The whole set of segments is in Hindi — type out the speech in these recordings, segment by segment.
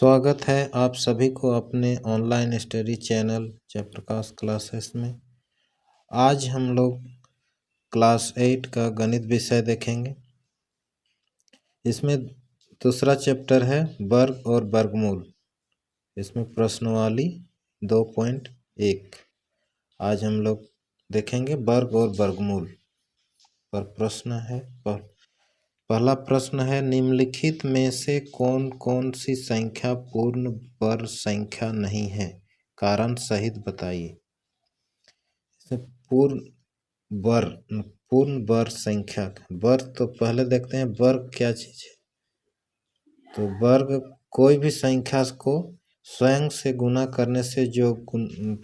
स्वागत है आप सभी को अपने online study channel Jaiprakash classes में। आज हम लोग क्लास 8 का गणित विषय देखेंगे। इसमें दूसरा चैप्टर है वर्ग और वर्गमूल। इसमें प्रश्नवाली 2.1। आज हम लोग देखेंगे वर्ग और वर्गमूल पर प्रश्न है। पहला प्रश्न है, निम्नलिखित में से कौन कौन सी संख्या पूर्ण वर्ग संख्या नहीं है, कारण सहित बताइए। पूर्ण वर्ग संख्या, वर्ग तो पहले देखते हैं वर्ग क्या चीज है। तो वर्ग कोई भी संख्या को स्वयं से गुना करने से जो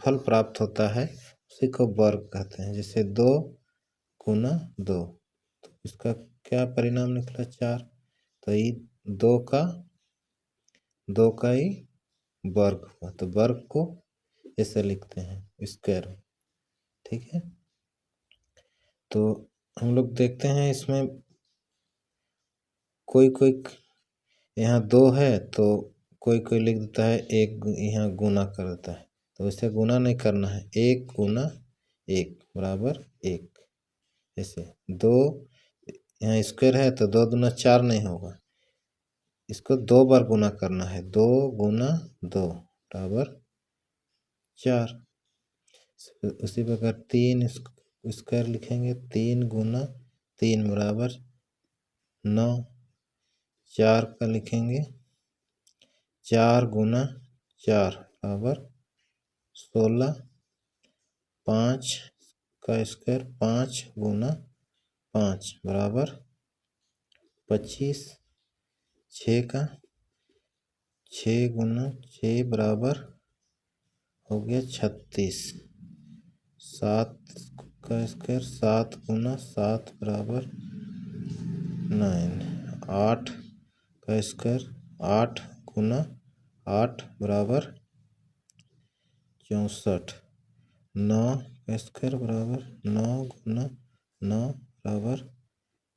फल प्राप्त होता है उसी को वर्ग कहते हैं। जैसे 2 गुना 2, तो इसका क्या परिणाम निकला 4। तो ये 2 का ही वर्ग हुआ। तो वर्ग को ऐसे लिखते हैं स्क्वायर में। ठीक है, तो हम लोग देखते हैं इसमें कोई यहाँ 2 है तो कोई लिख देता है 1, यहाँ गुना कर देता है। तो इसे गुना नहीं करना है, 1 गुना 1 बराबर 1। ऐसे 2 यहाँ स्क्वायर है तो 2 दूना 4 नहीं होगा, इसको 2 बार गुना करना है। 2 गुना 2 बराबर 4। उसी प्रकार 3 स्क्वायर लिखेंगे, 3 गुना 3 बराबर 9। 4 का लिखेंगे, 4 गुना 4 बराबर 16। 5 का स्क्वायर, 5 गुना 5 बराबर 25। 6 गुना 6 बराबर हो गया 36। 7 का स्क्वायर, 7 गुना 7 बराबर 9। 8 का स्क्वायर, 8 गुना 8 बराबर 64। 9 का स्क्वायर बराबर 9 गुना 9 बराबर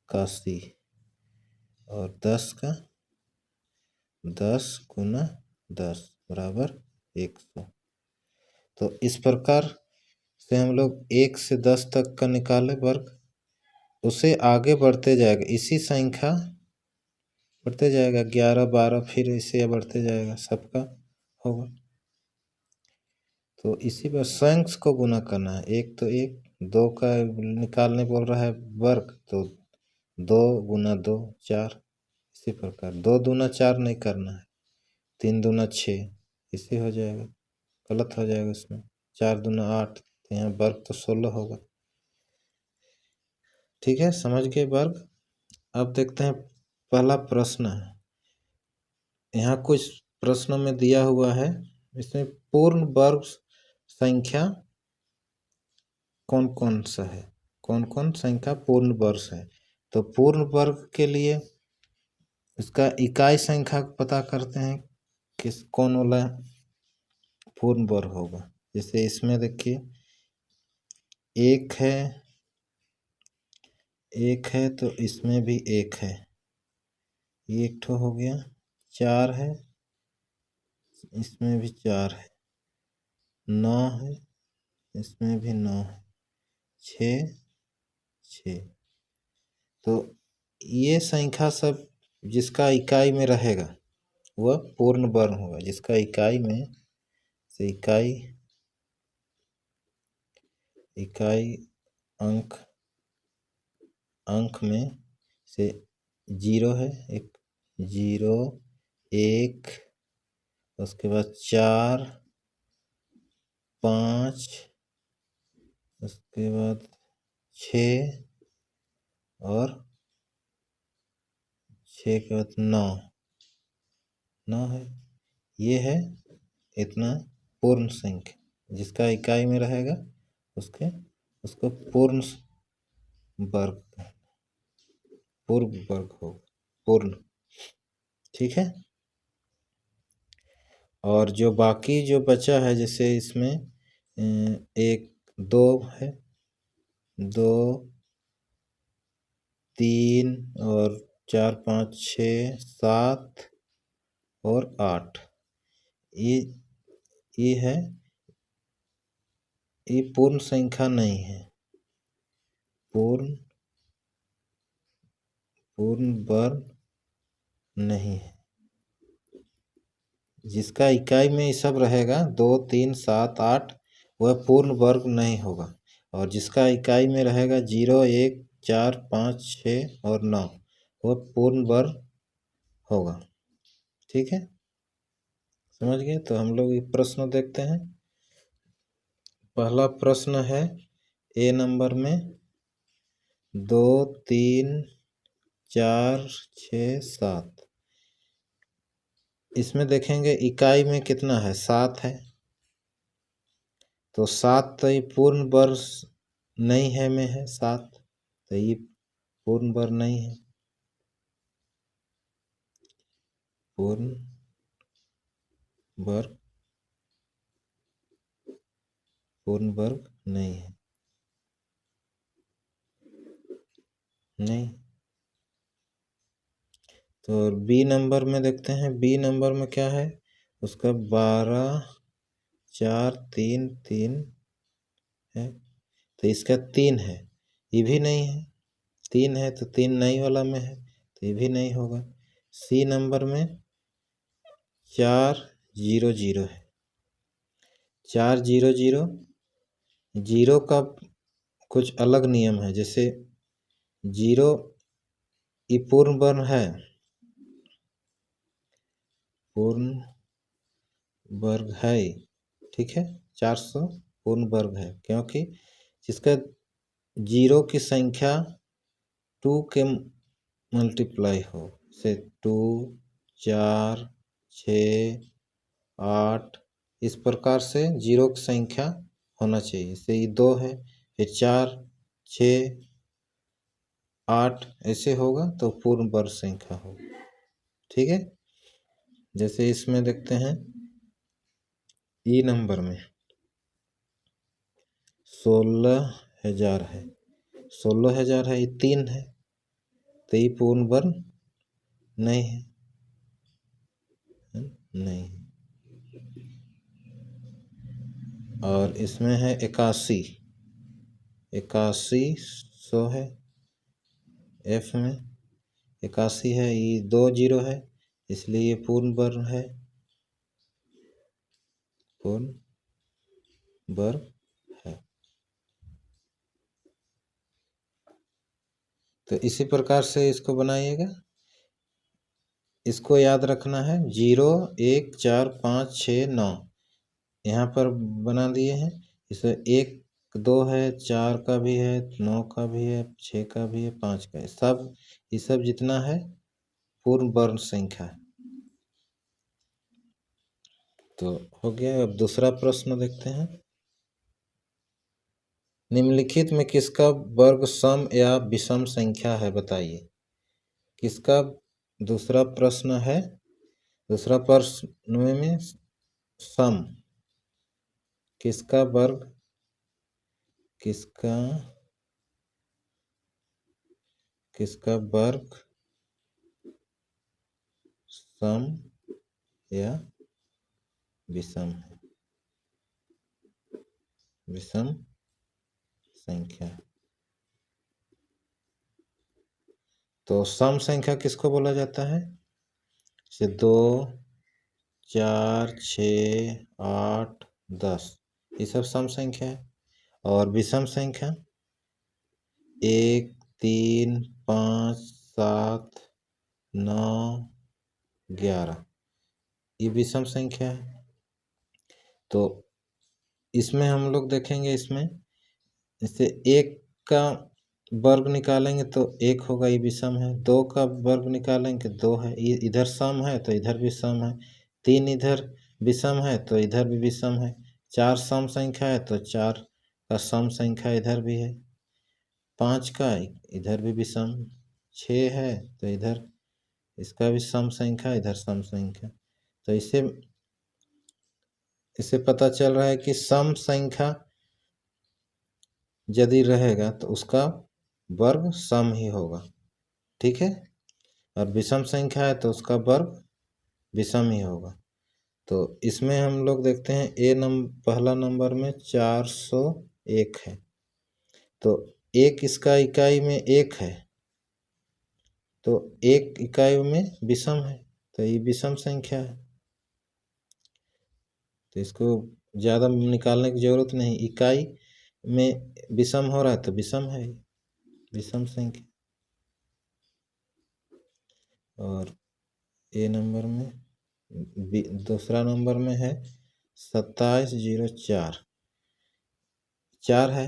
81। और 10 गुना 10 बराबर 100। तो इस प्रकार से हम लोग 1 से 10 तक का निकाले वर्ग, उसे आगे बढ़ते जाएगा, इसी संख्या बढ़ते जाएगा 11 12, फिर इसे बढ़ते जाएगा, सबका होगा। तो इसी पर स्वयं को गुना करना है। 1 तो 1, 2 का निकालने बोल रहा है वर्ग, तो 2 गुना 2 4। इसी प्रकार 2 दूना 4 नहीं करना है, 3 दूना 6, इसे हो जाएगा, गलत हो जाएगा इसमें। 4 दूना 8, तो यहाँ वर्ग तो 16 होगा। ठीक है, समझ गए वर्ग। अब देखते हैं पहला प्रश्न है। यहाँ कुछ प्रश्नों में दिया हुआ है, इसमें पूर्ण वर्ग संख्या कौन कौन सा है, कौन कौन संख्या पूर्ण वर्ग है। तो पूर्ण वर्ग के लिए इसका इकाई संख्या पता करते हैं, किस कौन वाला पूर्ण वर्ग होगा। जैसे इसमें देखिए 1 है तो इसमें भी 1 है, ये एक ठो हो गया। 4 है, इसमें भी 4 है। 9 है, इसमें भी 9 है। 6 तो ये संख्या सब जिसका इकाई में रहेगा वह पूर्ण वर्ग होगा। जिसका इकाई में से इकाई अंक में से 0 है, एक 0 1, उसके बाद 4 5, उसके बाद 6 और 6 के बाद 9 है। ये है इतना पूर्ण संख्या, जिसका इकाई में रहेगा उसको पूर्ण वर्ग, पूर्ण वर्ग होगा, पूर्ण। ठीक है, और जो बाकी जो बचा है, जैसे इसमें 1 2 है, 2 3 और 4 5 6 7 और 8, ये है, ये पूर्ण संख्या नहीं है, पूर्ण वर्ग नहीं है। जिसका इकाई में ये सब रहेगा 2 3 7 8, वह पूर्ण वर्ग नहीं होगा। और जिसका इकाई में रहेगा 0 1 4 5 6 और 9, वह पूर्ण वर्ग होगा। ठीक है, समझ गए। तो हम लोग ये प्रश्न देखते हैं। पहला प्रश्न है ए नंबर में 2 3 4 6 7। इसमें देखेंगे इकाई में कितना है, 7 है। तो 7 तो ये पूर्ण वर्ग नहीं है में है 7, तो ये पूर्ण वर्ग नहीं है, पूर्ण वर्ग नहीं है, नहीं। तो बी नंबर में देखते हैं, बी नंबर में क्या है उसका 12 4 3 3 है, तो इसका 3 है, ये भी नहीं है। 3 है तो 3 नहीं वाला में है, तो ये भी नहीं होगा। सी नंबर में 4 0 0 है, 4 0 0, जीरो का कुछ अलग नियम है। जैसे 0 ये पूर्ण वर्ग है, पूर्ण वर्ग है, ठीक है। 400 पूर्ण वर्ग है, क्योंकि जिसका 0 की संख्या 2 के मल्टीप्लाई हो, से 2 4 6 8, इस प्रकार से 0 की संख्या होना चाहिए। जैसे ये 2 है, फिर 4 6 8 ऐसे होगा तो पूर्ण वर्ग संख्या होगी। ठीक है, जैसे इसमें देखते हैं ई नंबर में 16,000 है, 16,000 है, ये 3 है, तो ये पूर्ण वर्ग नहीं है, नहीं। और इसमें है 81, 8100 है, एफ में 81 है, ये 2 0 है, इसलिए ये पूर्ण वर्ग है, पूर्ण वर्ग है। तो इसी प्रकार से इसको बनाइएगा। इसको याद रखना है, 0 1 4 5 6 9 यहाँ पर बना दिए हैं। इसमें 1 2 है, 4 का भी है, 9 का भी है, 6 का भी है, 5 का है, सब ये सब जितना है पूर्ण वर्ग संख्या है। तो हो गया। अब दूसरा प्रश्न देखते हैं। निम्नलिखित में किसका वर्ग सम या विषम संख्या है, बताइए। किसका, दूसरा प्रश्न है, दूसरा प्रश्न में सम, किसका वर्ग, किसका वर्ग सम या विषम है, विषम संख्या। तो सम संख्या किसको बोला जाता है, जैसे 2 4 6 8 10, ये सब सम संख्या है। और विषम संख्या 1 3 5 7 9 11, ये विषम संख्या है। तो इसमें हम लोग देखेंगे, इसमें जैसे 1 का वर्ग निकालेंगे तो 1 होगा, ये विषम है। 2 का वर्ग निकालेंगे 2 है, ये इधर सम है तो इधर भी सम है। 3 इधर विषम है तो इधर भी विषम है। 4 सम संख्या है तो 4 का सम संख्या इधर भी है। 5 का इधर भी विषम, 6 है तो इधर इसका भी सम संख्या, इधर सम संख्या। तो इससे पता चल रहा है कि सम संख्या यदि रहेगा तो उसका वर्ग सम ही होगा, ठीक है। और विषम संख्या है तो उसका वर्ग विषम ही होगा। तो इसमें हम लोग देखते हैं पहला नंबर में 401 है, तो एक इसका इकाई में 1 है, तो 1 इकाई में विषम है, तो ये विषम संख्या है, तो इसको ज़्यादा निकालने की जरूरत नहीं, इकाई में विषम हो रहा है तो विषम है, विषम संख्या। और ए नंबर में दूसरा नंबर में है 2704, 4 है,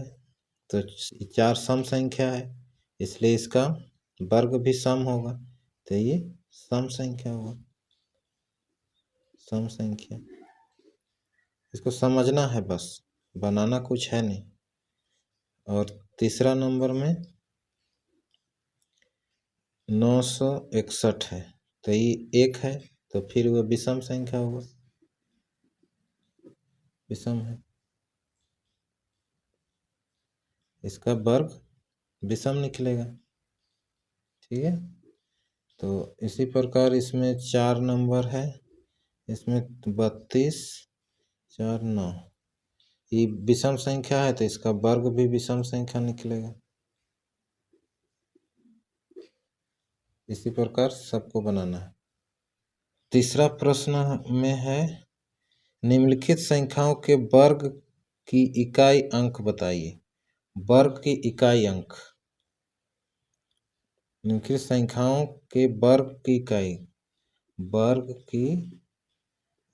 तो 4 सम संख्या है, इसलिए इसका वर्ग भी सम होगा, तो ये सम संख्या होगा, सम संख्या। इसको समझना है, बस बनाना कुछ है नहीं। और तीसरा नंबर में 961 है, तो ये 1 है, तो फिर वो विषम संख्या होगा, विषम है, इसका वर्ग विषम निकलेगा। ठीक है, तो इसी प्रकार इसमें 4 नंबर है, इसमें 32 4 9, ये विषम संख्या है, तो इसका वर्ग भी विषम संख्या निकलेगा। इसी प्रकार सबको बनाना है। तीसरा प्रश्न में है निम्नलिखित संख्याओं के वर्ग की इकाई अंक बताइए। वर्ग की इकाई अंक, निम्नलिखित संख्याओं के वर्ग की इकाई, वर्ग की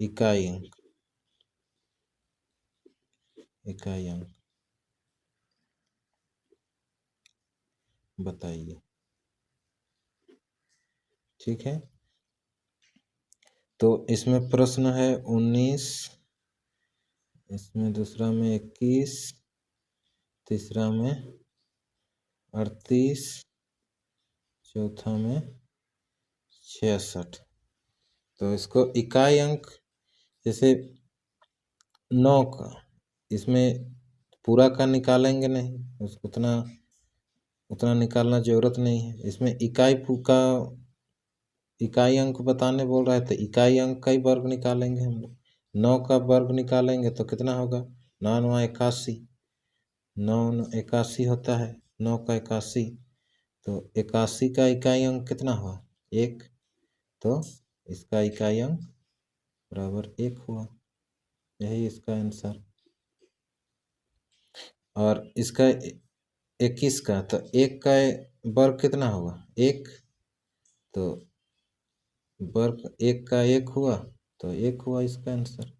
इकाई अंक, इकाई अंक बताइए। ठीक है, तो इसमें प्रश्न है 19, इसमें दूसरा में 21, तीसरा में 38, चौथा में 66। तो इसको इकाई अंक जैसे 9 का, इसमें पूरा का निकालेंगे नहीं, उसको उतना निकालना जरूरत नहीं है। इसमें इकाई अंक बताने बोल रहा है, तो इकाई अंक का ही वर्ग निकालेंगे हम लोग। 9 का वर्ग निकालेंगे तो कितना होगा, 9 9 81, 9 81 होता है, 9 का 81, तो 81 का इकाई अंक कितना हुआ, 1, तो इसका इकाई अंक बराबर 1 हुआ, यही इसका आंसर। और इसका 21 का, तो 1 का वर्ग कितना होगा, 1, तो वर्ग 1 का 1 हुआ, तो 1 हुआ इसका आंसर।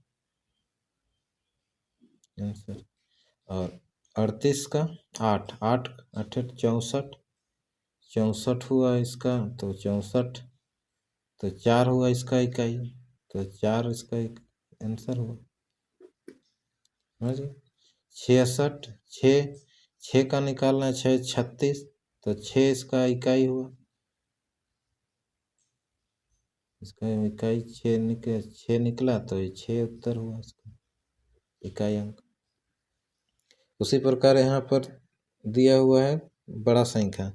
और 38 का 8, 8 8 64, 64 हुआ इसका, तो 64, तो 4 हुआ इसका इकाई, तो 4 इसका एक आंसर हुआ। समझिए, 66, 6 का निकालना है, 6 36, तो 6 इसका इकाई हुआ, इसका इकाई 6 निकला, तो ये 6 उत्तर हुआ इसका इकाई अंक। उसी प्रकार यहाँ पर दिया हुआ है बड़ा संख्या,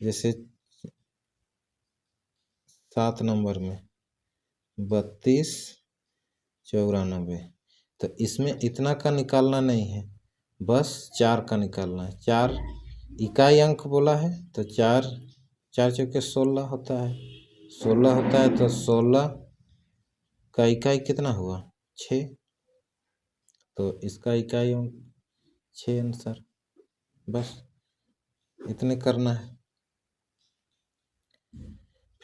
जैसे 7 नंबर में 32 94, तो इसमें इतना का निकालना नहीं है, बस 4 का निकालना है। 4 इकाई अंक बोला है, तो 4 4 चौके 16 होता है, 16 होता है, तो 16 का इकाई कितना हुआ, 6, तो इसका इकाई अंक 6 आंसर। बस इतने करना है।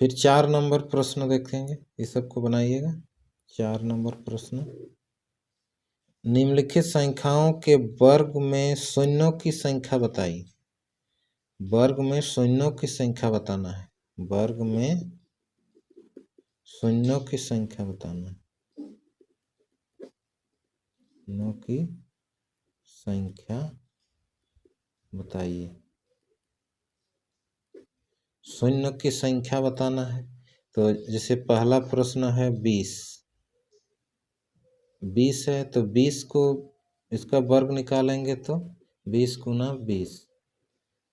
फिर 4 नंबर प्रश्न देखेंगे, इस सबको बनाइएगा। 4 नंबर प्रश्न, निम्नलिखित संख्याओं के वर्ग में शून्यों की संख्या बताइए। वर्ग में शून्यों की संख्या बताना है, वर्ग में शून्यों की संख्या बताना है, शून्यों की संख्या बताइए। शून्य की संख्या बताना है, तो जैसे पहला प्रश्न है 20, 20 है, तो 20 को इसका वर्ग निकालेंगे, तो 20 गुना 20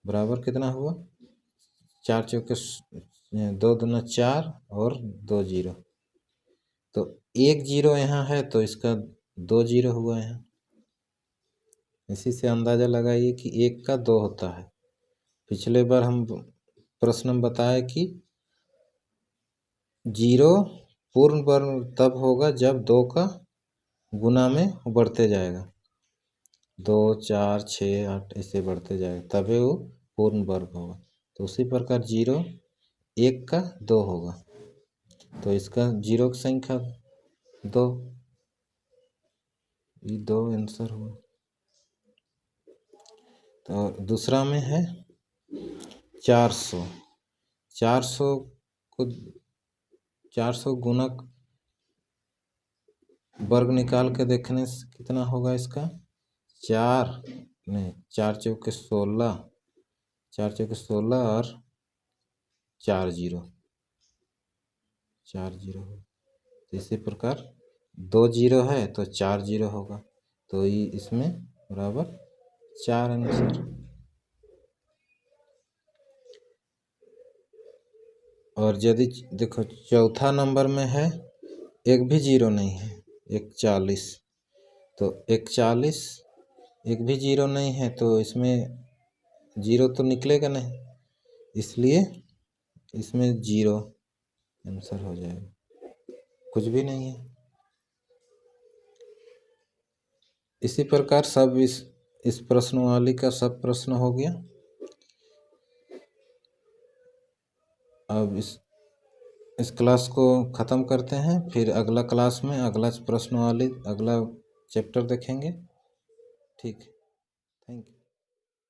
बराबर कितना हुआ, 4 चौके 2 दूना 4 और 2 0, तो एक जीरो यहाँ है तो इसका 2 जीरो हुआ यहाँ। इसी से अंदाज़ा लगाइए कि 1 का 2 होता है। पिछले बार हम प्रश्न में बताया कि 0 पूर्ण वर्ग तब होगा जब 2 का गुना में बढ़ते जाएगा, 2 4 6 8 ऐसे बढ़ते जाएगा, तभी वो पूर्ण वर्ग होगा। तो उसी प्रकार 0 1 का 2 होगा, तो इसका 0 की संख्या 2, ये 2 आंसर हुआ। तो दूसरा में है 400। 400 को 400 गुणक वर्ग निकाल के देखने से कितना होगा इसका 4 नहीं 4 चौके 16, 4 चौके 16 और 4 जीरो 4 जीरो। तो इसी प्रकार 2 जीरो है तो 4 जीरो होगा, तो ये इसमें बराबर 4 आंसर। और यदि देखो चौथा नंबर में है एक भी जीरो नहीं है, 41, तो 41 एक भी जीरो नहीं है तो इसमें जीरो तो निकलेगा नहीं, इसलिए इसमें 0 आंसर हो जाएगा, कुछ भी नहीं है। इसी प्रकार सब इस प्रश्नवाली का सब प्रश्न हो गया। अब इस क्लास को ख़त्म करते हैं, फिर अगला क्लास में अगला प्रश्नवाली अगला चैप्टर देखेंगे। ठीक है।